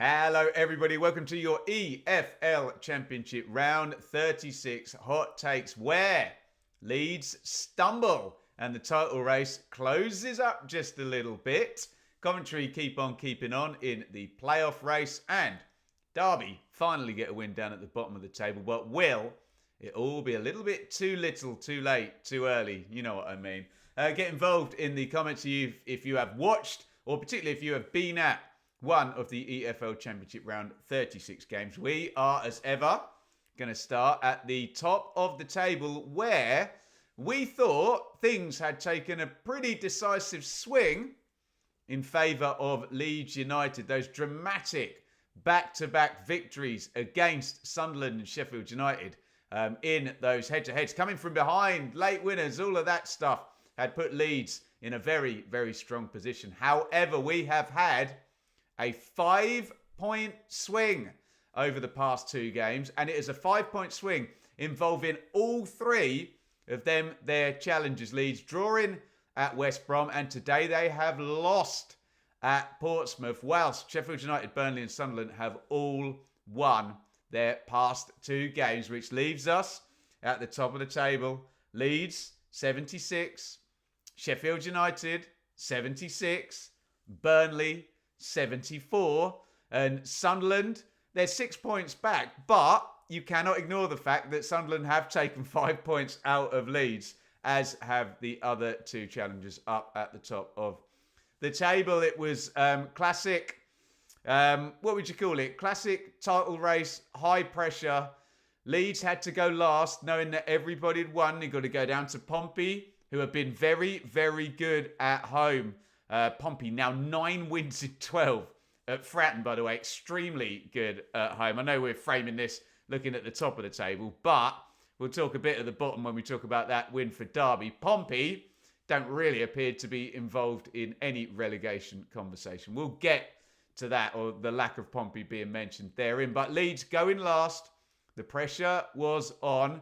Hello everybody, welcome to your EFL Championship round 36 hot takes where Leeds stumble and the title race closes up just a little bit. Coventry keep on keeping on in the playoff race and Derby finally get a win down at the bottom of the table, but will it all be a little bit too little, too late, too early? You know what I mean. Get involved in the comments if you have watched or particularly if you have been at one of the EFL Championship round 36 games. We are, as ever, going to start at the top of the table where we thought things had taken a pretty decisive swing in favour of Leeds United. Those dramatic back-to-back victories against Sunderland and Sheffield United in those head-to-heads. Coming from behind, late winners, all of that stuff had put Leeds in a very, very strong position. However, we have had a 5-point swing over the past two games, and it is a 5-point swing involving all three of their challengers. Leeds drawing at West Brom, and today they have lost at Portsmouth, whilst Sheffield United, Burnley and Sunderland have all won their past two games, which leaves us at the top of the table. Leeds, 76. Sheffield United, 76. Burnley, 74, and Sunderland, they're 6 points back, but you cannot ignore the fact that Sunderland have taken 5 points out of Leeds, as have the other two challengers up at the top of the table. It was classic, what would you call it? Classic title race, high pressure. Leeds had to go last, knowing that everybody had won. They got to go down to Pompey, who have been very, very good at home. Pompey now 9 wins in 12 at Fratton, by the way, extremely good at home. I know we're framing this looking at the top of the table, but we'll talk a bit at the bottom when we talk about that win for Derby. Pompey don't really appear to be involved in any relegation conversation. We'll get to that, or the lack of Pompey being mentioned therein. But Leeds going last, the pressure was on.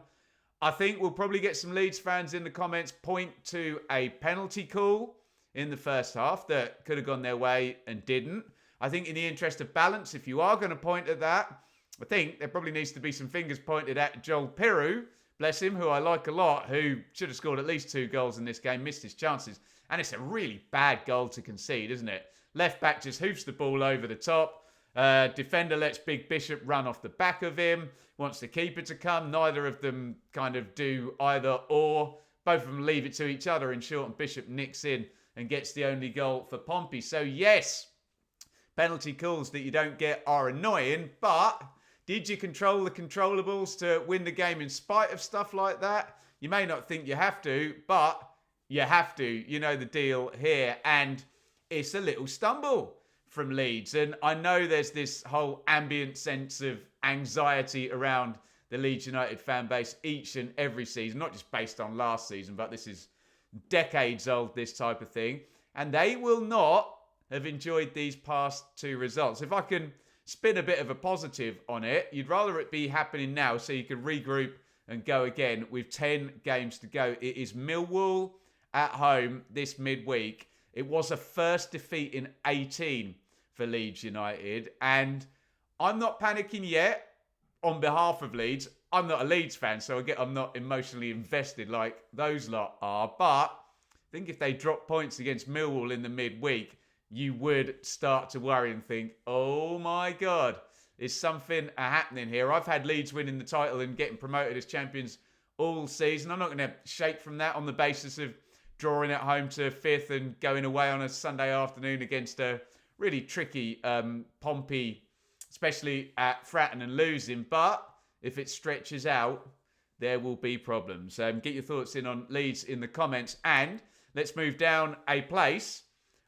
I think we'll probably get some Leeds fans in the comments point to a penalty call in the first half that could have gone their way and didn't. I think in the interest of balance, if you are going to point at that, I think there probably needs to be some fingers pointed at Joel Piroe, bless him, who I like a lot, who should have scored at least 2 goals in this game, missed his chances. And it's a really bad goal to concede, isn't it? Left back just hoofs the ball over the top. Defender lets Big Bishop run off the back of him, wants the keeper to come. Neither of them kind of do either or. Both of them leave it to each other in short, and Bishop nicks in and gets the only goal for Pompey. So yes, penalty calls that you don't get are annoying, but did you control the controllables to win the game in spite of stuff like that? You may not think you have to, but you have to. You know the deal here. And it's a little stumble from Leeds. And I know there's this whole ambient sense of anxiety around the Leeds United fan base each and every season, not just based on last season, but this is decades old, this type of thing. And they will not have enjoyed these past two results. If I can spin a bit of a positive on it, you'd rather it be happening now so you can regroup and go again with 10 games to go. It is Millwall at home this midweek. It was a first defeat in 18 for Leeds United. And I'm not panicking yet on behalf of Leeds. I'm not a Leeds fan, so I'm not emotionally invested like those lot are. But I think if they drop points against Millwall in the midweek, you would start to worry and think, oh my God, is something happening here? I've had Leeds winning the title and getting promoted as champions all season. I'm not going to shake from that on the basis of drawing at home to 5th and going away on a Sunday afternoon against a really tricky Pompey, especially at Fratton, and losing. But if it stretches out, there will be problems. Get your thoughts in on Leeds in the comments. And let's move down a place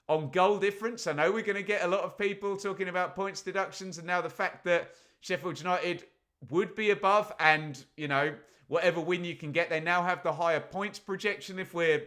on goal difference. I know we're going to get a lot of people talking about points deductions and now the fact that Sheffield United would be above and, you know, whatever win you can get, they now have the higher points projection. If we're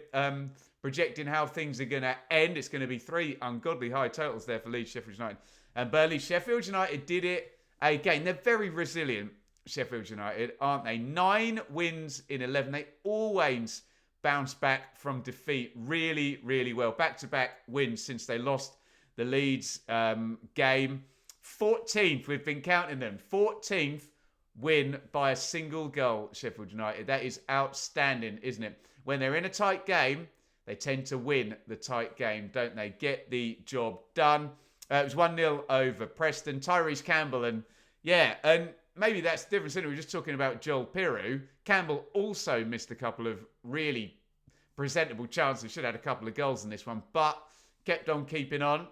projecting how things are going to end, it's going to be 3 ungodly high totals there for Leeds, Sheffield United and Burnley. Sheffield United did it again. They're very resilient, Sheffield United, aren't they? 9 wins in 11. They always bounce back from defeat really, really well. Back-to-back wins since they lost the Leeds game. 14th, we've been counting them. 14th win by a single goal, Sheffield United. That is outstanding, isn't it? When they're in a tight game, they tend to win the tight game, don't they? Get the job done. It was 1-0 over Preston. Tyrese Campbell, and maybe that's the difference. We were just talking about Joel Piroe. Campbell also missed a couple of really presentable chances. Should have had a couple of goals in this one, but kept on keeping on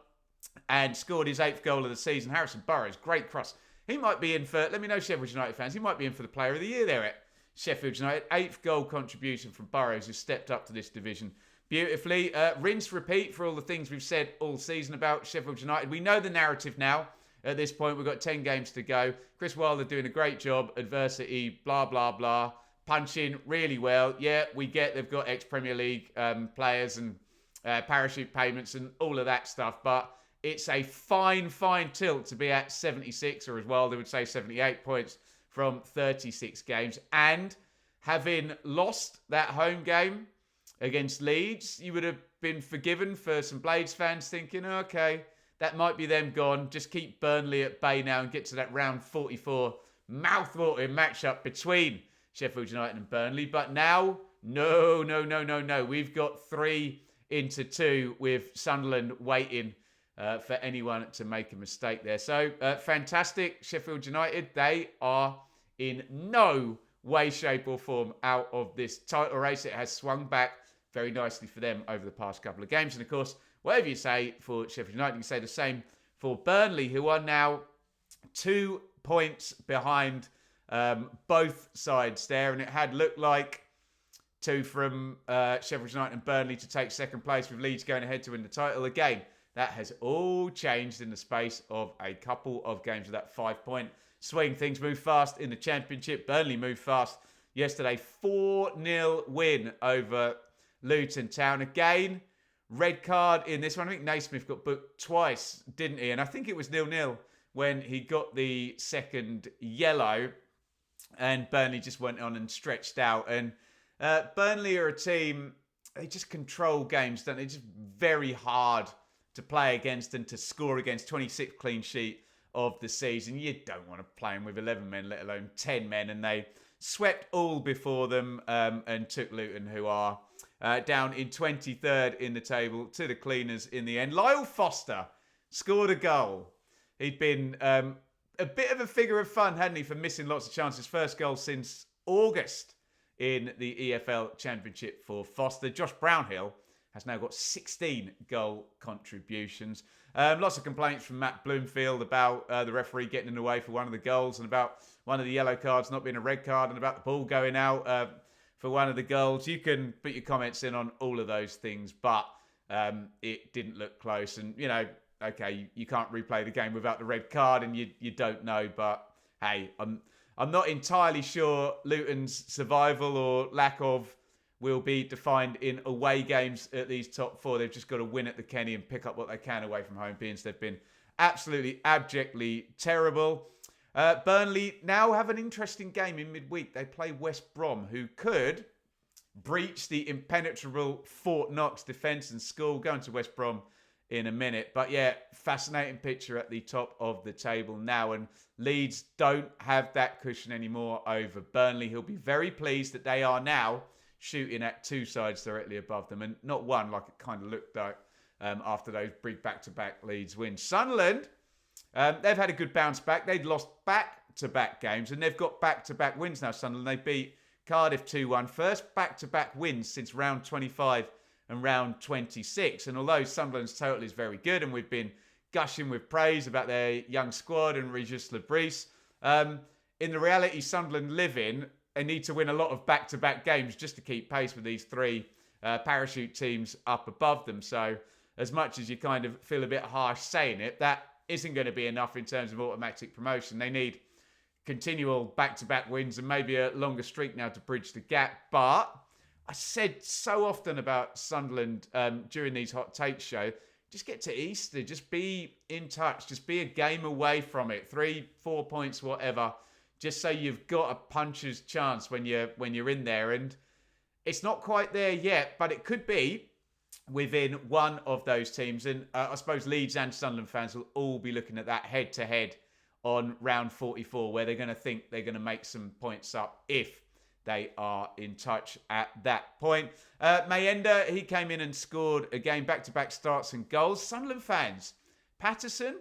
and scored his 8th goal of the season. Harrison Burrows, great cross. He might be in for, let me know, Sheffield United fans, he might be in for the player of the year there at Sheffield United. 8th goal contribution from Burrows, who stepped up to this division beautifully. Rinse, repeat for all the things we've said all season about Sheffield United. We know the narrative now. At this point, we've got 10 games to go. Chris Wilder doing a great job. Adversity, blah, blah, blah. Punching really well. Yeah, we get they've got ex-Premier League players and parachute payments and all of that stuff. But it's a fine tilt to be at 76, or as Wilder would say, 78 points from 36 games. And having lost that home game against Leeds, you would have been forgiven for some Blades fans thinking, okay, that might be them gone. Just keep Burnley at bay now and get to that round 44 mouth-watering matchup between Sheffield United and Burnley. But now, no. We've got 3-2 with Sunderland waiting for anyone to make a mistake there. So, fantastic. Sheffield United, they are in no way, shape or form out of this title race. It has swung back very nicely for them over the past couple of games. And of course, whatever you say for Sheffield United, you can say the same for Burnley, who are now 2 points behind both sides there. And it had looked like two from Sheffield United and Burnley to take second place, with Leeds going ahead to win the title. Again, that has all changed in the space of a couple of games with that 5-point swing. Things move fast in the Championship. Burnley moved fast yesterday. 4-0 win over Luton Town. Again, red card in this one. I think Naismith got booked twice, didn't he? And I think it was 0-0 when he got the second yellow, and Burnley just went on and stretched out. And Burnley are a team, they just control games, don't they? Just very hard to play against and to score against. 26th clean sheet of the season. You don't want to play them with 11 men, let alone 10 men. And they swept all before them and took Luton, who are down in 23rd in the table, to the cleaners in the end. Lyle Foster scored a goal. He'd been a bit of a figure of fun, hadn't he, for missing lots of chances. First goal since August in the EFL Championship for Foster. Josh Brownhill has now got 16 goal contributions. Lots of complaints from Matt Bloomfield about the referee getting in the way for one of the goals, and about one of the yellow cards not being a red card, and about the ball going out for one of the goals. You can put your comments in on all of those things, but it didn't look close. And, you know, okay, you can't replay the game without the red card, and you don't know. But, hey, I'm not entirely sure Luton's survival or lack of will be defined in away games at these top four. They've just got to win at the Kenny and pick up what they can away from home, being they've been absolutely abjectly terrible. Burnley now have an interesting game in midweek. They play West Brom, who could breach the impenetrable Fort Knox defence and score. We'll go into West Brom in a minute. But yeah, fascinating picture at the top of the table now. And Leeds don't have that cushion anymore over Burnley. He'll be very pleased that they are now shooting at two sides directly above them, and not one like it kind of looked like after those big back-to-back Leeds wins. Sunderland, they've had a good bounce back. They'd lost back-to-back games, and they've got back-to-back wins now, Sunderland. They beat Cardiff 2-1. First back-to-back wins since round 25 and round 26. And although Sunderland's total is very good, and we've been gushing with praise about their young squad and Regis Lebris, in the reality Sunderland live in, they need to win a lot of back-to-back games just to keep pace with these three parachute teams up above them. So as much as you kind of feel a bit harsh saying it, that isn't going to be enough in terms of automatic promotion. They need continual back-to-back wins and maybe a longer streak now to bridge the gap. But I said so often about Sunderland during these hot takes show, just get to Easter, just be in touch, just be a game away from it, 3-4 points, whatever, just so you've got a puncher's chance when you're in there. And it's not quite there yet, but it could be. within one of those teams. And I suppose Leeds and Sunderland fans will all be looking at that head-to-head on round 44, where they're going to think they're going to make some points up if they are in touch at that point. Mayenda, he came in and scored again, back-to-back starts and goals. Sunderland fans, Mattheson,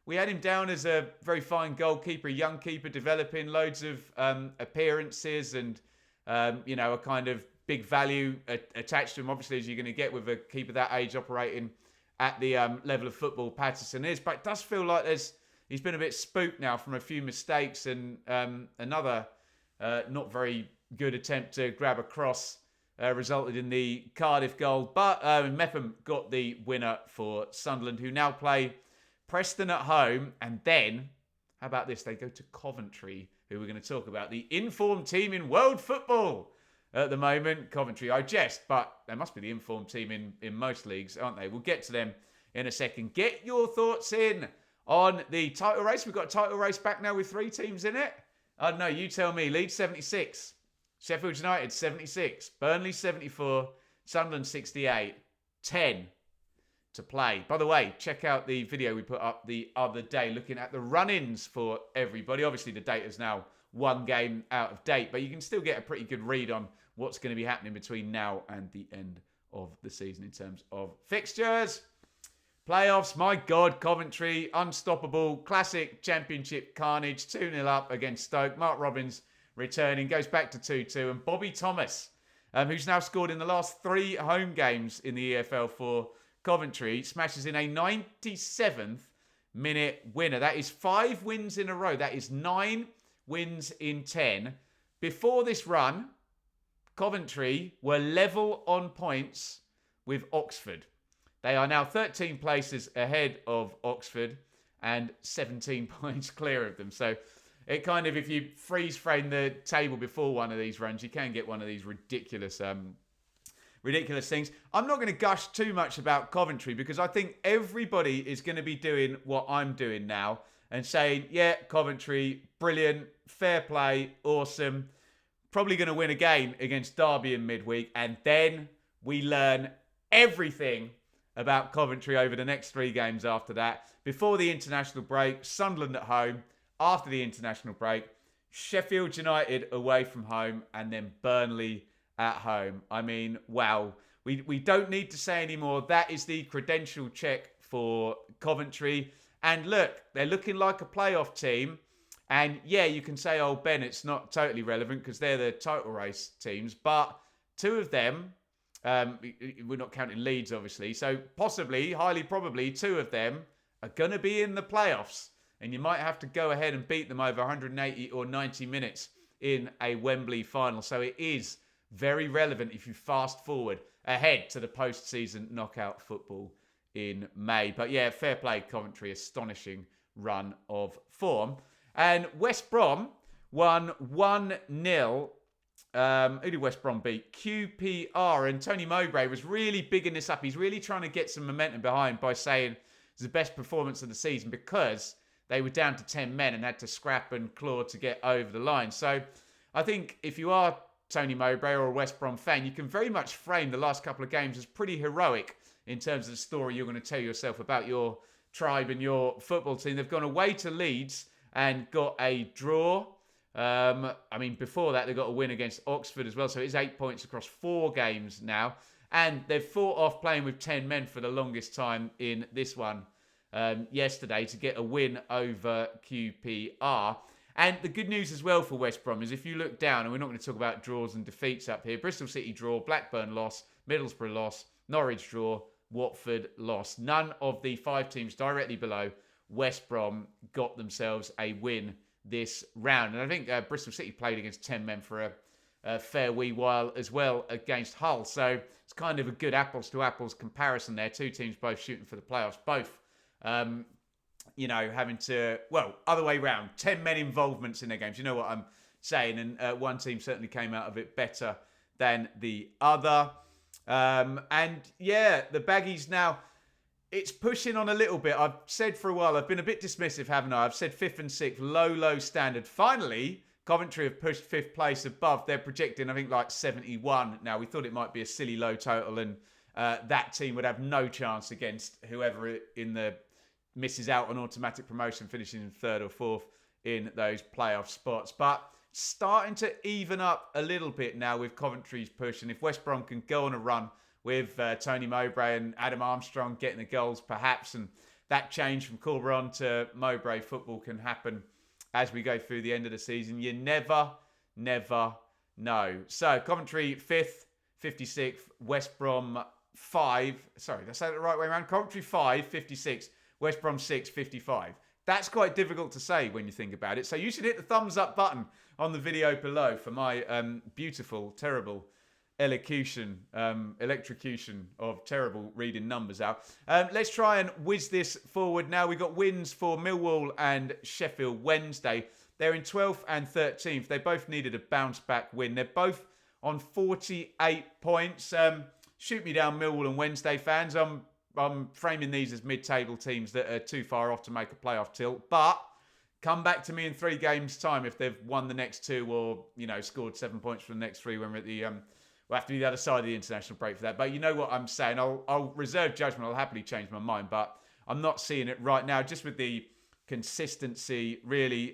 we had him down as a very fine goalkeeper, a young keeper, developing loads of appearances and, a kind of big value attached to him, obviously, as you're going to get with a keeper that age operating at the level of football Mattheson is. But it does feel like he's been a bit spooked now from a few mistakes and another not very good attempt to grab a cross resulted in the Cardiff goal. But Mepham got the winner for Sunderland, who now play Preston at home. And then, how about this? They go to Coventry, who we're going to talk about. The informed team in world football at the moment. Coventry, I jest, but they must be the informed team in most leagues, aren't they? We'll get to them in a second. Get your thoughts in on the title race. We've got a title race back now with 3 teams in it. I don't know, you tell me. Leeds 76, Sheffield United 76, Burnley 74, Sunderland 68, 10 to play. By the way, check out the video we put up the other day looking at the run-ins for everybody. Obviously, the data's now 1 game out of date, but you can still get a pretty good read on what's going to be happening between now and the end of the season in terms of fixtures. Playoffs, my God, Coventry, unstoppable, classic championship carnage, 2-0 up against Stoke. Mark Robins returning, goes back to 2-2. And Bobby Thomas, who's now scored in the last 3 home games in the EFL for Coventry, smashes in a 97th minute winner. That is 5 wins in a row. That is 9 wins in 10. Before this run, Coventry were level on points with Oxford. They are now 13 places ahead of Oxford and 17 points clear of them. So it kind of, if you freeze frame the table before one of these runs, you can get one of these ridiculous things. I'm not going to gush too much about Coventry because I think everybody is going to be doing what I'm doing now and saying, yeah, Coventry, brilliant, fair play, awesome. Probably going to win again against Derby in midweek. And then we learn everything about Coventry over the next 3 games after that. Before the international break, Sunderland at home. After the international break, Sheffield United away from home, and then Burnley at home. I mean, wow. We don't need to say anymore. That is the credential check for Coventry. And look, they're looking like a playoff team. And yeah, you can say, oh, Ben, it's not totally relevant because they're the title race teams. But 2 of them, we're not counting Leeds, obviously. So possibly, highly probably, 2 of them are going to be in the playoffs. And you might have to go ahead and beat them over 180 or 90 minutes in a Wembley final. So it is very relevant if you fast forward ahead to the post-season knockout football in May. But yeah, fair play, Coventry. Astonishing run of form. And West Brom won 1-0. Who did West Brom beat? QPR. And Tony Mowbray was really bigging this up. He's really trying to get some momentum behind by saying it's the best performance of the season because they were down to 10 men and had to scrap and claw to get over the line. So I think if you are Tony Mowbray or a West Brom fan, you can very much frame the last couple of games as pretty heroic in terms of the story you're going to tell yourself about your tribe and your football team. They've gone away to Leeds and got a draw. Before that, they got a win against Oxford as well. So it's 8 points across 4 games now. And they've fought off playing with 10 men for the longest time in this one yesterday to get a win over QPR. And the good news as well for West Brom is if you look down, and we're not going to talk about draws and defeats up here, Bristol City draw, Blackburn loss, Middlesbrough loss, Norwich draw, Watford loss. None of the 5 teams directly below West Brom got themselves a win this round. And I think Bristol City played against 10 men for a fair wee while as well against Hull. So it's kind of a good apples to apples comparison there. 2 teams both shooting for the playoffs, both having to, other way round, 10 men involvements in their games. You know what I'm saying? And one team certainly came out of it better than the other. The Baggies now, it's pushing on a little bit. I've said for a while, I've been a bit dismissive, haven't I? I've said 5th and 6th, low standard. Finally, Coventry have pushed 5th place above. They're projecting, I think, like 71 now. We thought it might be a silly low total and that team would have no chance against whoever misses out on automatic promotion, finishing in 3rd or 4th in those playoff spots. But starting to even up a little bit now with Coventry's push. And if West Brom can go on a run with Tony Mowbray and Adam Armstrong getting the goals perhaps, and that change from Corberon to Mowbray football can happen as we go through the end of the season. You never know. So Coventry 5th, 56th. West Brom 5. Sorry, did I say it the right way around? Coventry 5, 56. West Brom 6, 55. That's quite difficult to say when you think about it. So you should hit the thumbs up button on the video below for my beautiful, terrible elocution of terrible reading numbers out. Let's try and whiz this forward now. We've got wins for Millwall and Sheffield Wednesday. They're in 12th and 13th. They both needed a bounce back win. They're both on 48 points. Shoot me down, Millwall and Wednesday fans. I'm framing these as mid-table teams that are too far off to make a playoff tilt. But come back to me in 3 games' time if they've won the next 2 or, scored 7 points from the next 3 when we're at the... we'll have to be the other side of the international break for that. But you know what I'm saying. I'll reserve judgment. I'll happily change my mind. But I'm not seeing it right now. Just with the consistency, really.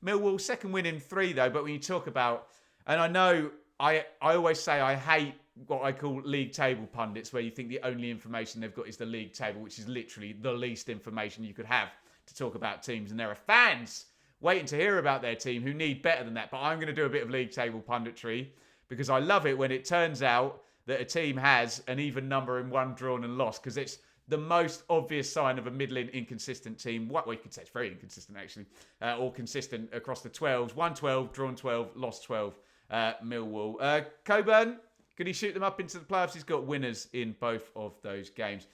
Millwall, second win in 3, though. But when you talk about... And I know I always say I hate what I call league table pundits, where you think the only information they've got is the league table, which is literally the least information you could have to talk about teams. And there are fans waiting to hear about their team who need better than that. But I'm going to do a bit of league table punditry because I love it when it turns out that a team has an even number in 1 drawn and lost, because it's the most obvious sign of a middling, inconsistent team. Well, you could say it's very inconsistent, actually, or consistent across the 12s. 1 12, drawn 12, lost 12, Millwall. Coburn, could he shoot them up into the playoffs? He's got winners in both of those games.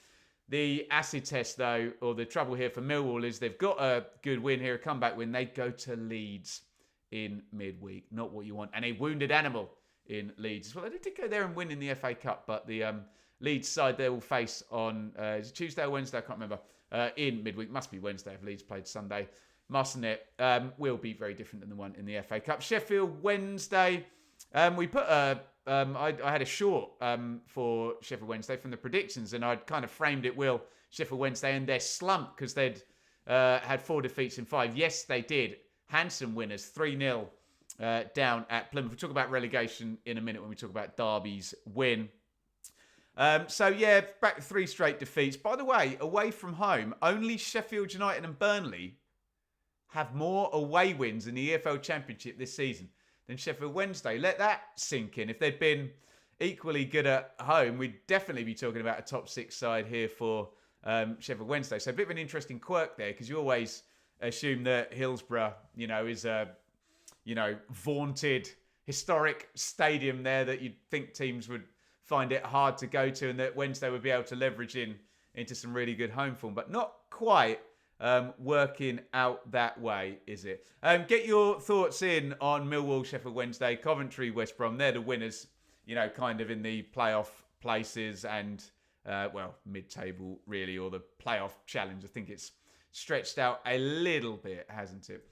The acid test, though, or the trouble here for Millwall is they've got a good win here, a comeback win. They go to Leeds in midweek. Not what you want. And a wounded animal in Leeds as well. They did go there and win in the FA Cup, but the Leeds side they will face on is it Tuesday or Wednesday? I can't remember. In midweek. Must be Wednesday if Leeds played Sunday. Mustn't it? Will be very different than the one in the FA Cup. Sheffield Wednesday. We put I had a short for Sheffield Wednesday from the predictions, and I'd kind of framed it, Will, Sheffield Wednesday and their slump, because they'd had 4 defeats in 5. Yes, they did. Handsome winners, 3-0 down at Plymouth. We'll talk about relegation in a minute when we talk about Derby's win. Back to 3 straight defeats. By the way, away from home, only Sheffield United and Burnley have more away wins in the EFL Championship this season than Sheffield Wednesday. Let that sink in. If they'd been equally good at home, we'd definitely be talking about a top 6 side here for Sheffield Wednesday. So a bit of an interesting quirk there, because you always assume that Hillsborough, is a, vaunted historic stadium there that you'd think teams would find it hard to go to, and that Wednesday would be able to leverage into some really good home form, but not quite working out that way, is it? Get your thoughts in on Millwall, Sheffield Wednesday, Coventry, West Brom. They're the winners, kind of in the playoff places and, mid-table really, or the playoff challenge. I think it's stretched out a little bit, hasn't it?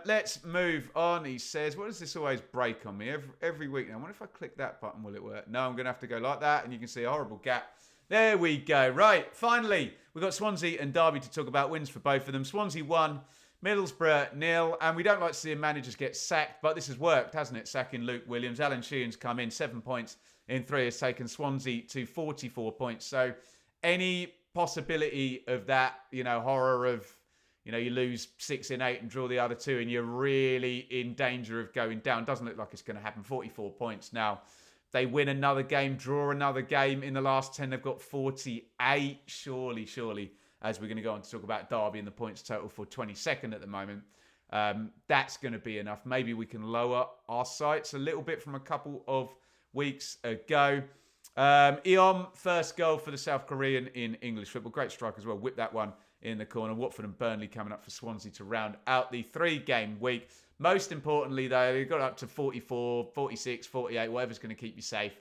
Let's move on. He says, what does this always break on me every week? Now, I wonder if I click that button, will it work? No, I'm going to have to go like that, and you can see a horrible gap. There we go. Right, finally, we've got Swansea and Derby to talk about. Wins for both of them. Swansea 1, Middlesbrough 0. And we don't like seeing managers get sacked, but this has worked, hasn't it? Sacking Luke Williams. Alan Sheehan's come in, 7 points in 3, has taken Swansea to 44 points. So any possibility of that, horror of, you lose 6 in 8 and draw the other 2 and you're really in danger of going down. Doesn't look like it's going to happen. 44 points now. They win another game, draw another game. In the last 10, they've got 48. Surely, as we're going to go on to talk about Derby and the points total for 22nd at the moment, that's going to be enough. Maybe we can lower our sights a little bit from a couple of weeks ago. Iain, first goal for the South Korean in English football. Great strike as well. Whip that one in the corner. Watford and Burnley coming up for Swansea to round out the 3-game week. Most importantly, though, they got up to 44, 46, 48, whatever's going to keep you safe.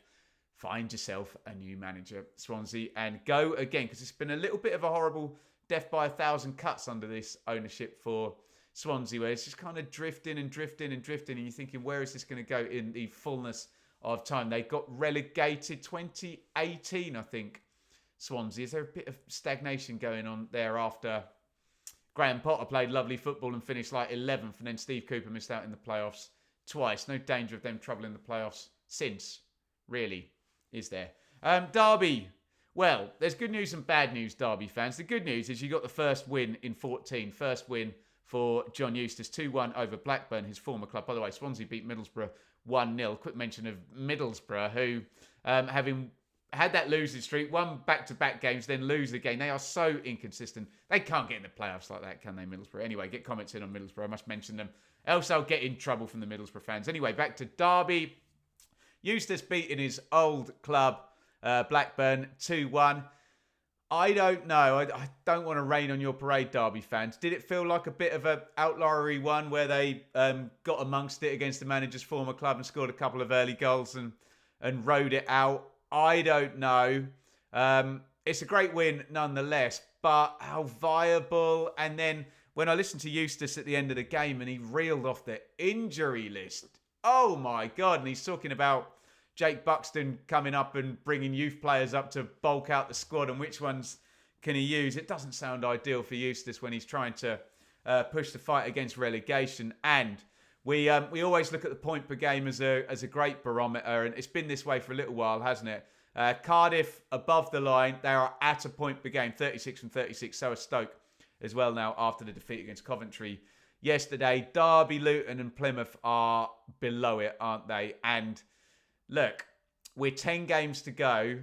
Find yourself a new manager, Swansea, and go again, because it's been a little bit of a horrible death by 1,000 cuts under this ownership for Swansea, where it's just kind of drifting, and you're thinking, where is this going to go in the fullness of time. They got relegated 2018, I think, Swansea. Is there a bit of stagnation going on there after Graham Potter played lovely football and finished like 11th, and then Steve Cooper missed out in the playoffs twice? No danger of them troubling the playoffs since, really, is there? Derby. Well, there's good news and bad news, Derby fans. The good news is you got the first win in 14. First win for John Eustace, 2-1 over Blackburn, his former club. By the way, Swansea beat Middlesbrough 1-0. Quick mention of Middlesbrough, who, having had that losing streak, won back-to-back games, then lose again. They are so inconsistent. They can't get in the playoffs like that, can they, Middlesbrough? Anyway, get comments in on Middlesbrough. I must mention them. Else I'll get in trouble from the Middlesbrough fans. Anyway, back to Derby. Eustace beating his old club, Blackburn, 2-1. I don't know. I don't want to rain on your parade, Derby fans. Did it feel like a bit of an outliery one where they got amongst it against the manager's former club and scored a couple of early goals and rode it out? I don't know. It's a great win nonetheless, but how viable? And then when I listened to Eustace at the end of the game and he reeled off the injury list, oh my God. And he's talking about Jake Buxton coming up and bringing youth players up to bulk out the squad and which ones can he use. It doesn't sound ideal for Eustace when he's trying to push the fight against relegation. And we always look at the point per game as a great barometer, and it's been this way for a little while, hasn't it? Cardiff above the line. They are at a point per game, 36 from 36. So is Stoke as well now after the defeat against Coventry yesterday. Derby, Luton and Plymouth are below it, aren't they? And look, we're 10 games to go.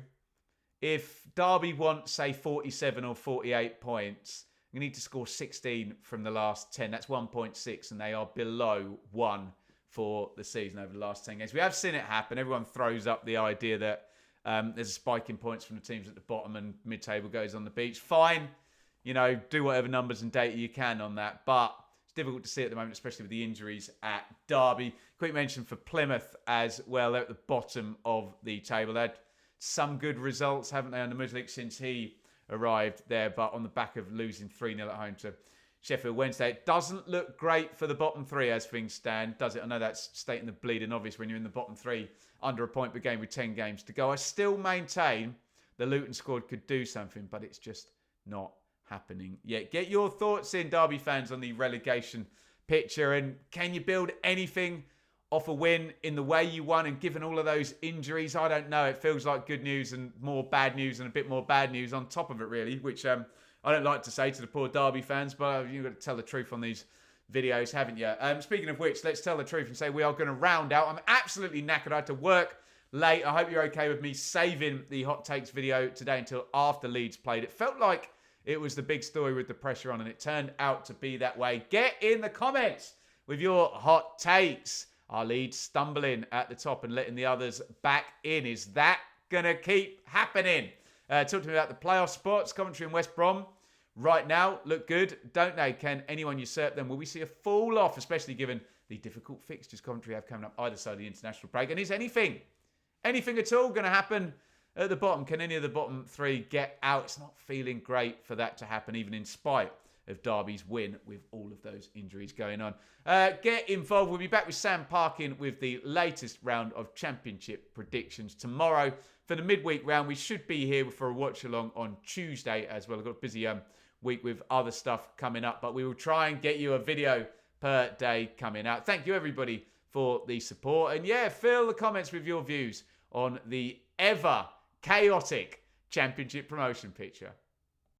If Derby want, say, 47 or 48 points, we need to score 16 from the last 10. That's 1.6, and they are below 1 for the season over the last 10 games. We have seen it happen. Everyone throws up the idea that there's a spike in points from the teams at the bottom and mid-table goes on the beach. Fine, do whatever numbers and data you can on that. But it's difficult to see at the moment, especially with the injuries at Derby. Quick mention for Plymouth as well. They're at the bottom of the table. They had some good results, haven't they, under Muslik since he arrived there, but on the back of losing 3-0 at home to Sheffield Wednesday. It doesn't look great for the bottom three as things stand, does it? I know that's stating the bleeding obvious when you're in the bottom three under a point per game with 10 games to go. I still maintain the Luton squad could do something, but it's just not happening yet. Get your thoughts in, Derby fans, on the relegation picture, and can you build anything off a win in the way you won, and given all of those injuries? I don't know. It feels like good news and more bad news and a bit more bad news on top of it, really, which I don't like to say to the poor Derby fans, but you've got to tell the truth on these videos, haven't you? Speaking of which, let's tell the truth and say we are going to round out. I'm absolutely knackered. I had to work late. I hope you're okay with me saving the hot takes video today until after Leeds played. It felt like it was the big story with the pressure on, and it turned out to be that way. Get in the comments with your hot takes. Are Leeds stumbling at the top and letting the others back in? Is that going to keep happening? Talk to me about the playoff spots. Coventry and West Brom right now look good, don't they? Can anyone usurp them? Will we see a fall off, especially given the difficult fixtures Coventry have coming up either side of the international break? And is anything at all going to happen at the bottom? Can any of the bottom three get out? It's not feeling great for that to happen, even in spite of Derby's win with all of those injuries going on. Get involved. We'll be back with Sam Parkin with the latest round of championship predictions tomorrow. For the midweek round, we should be here for a watch along on Tuesday as well. I've got a busy week with other stuff coming up, but we will try and get you a video per day coming out. Thank you, everybody, for the support. And yeah, fill the comments with your views on the ever chaotic championship promotion picture.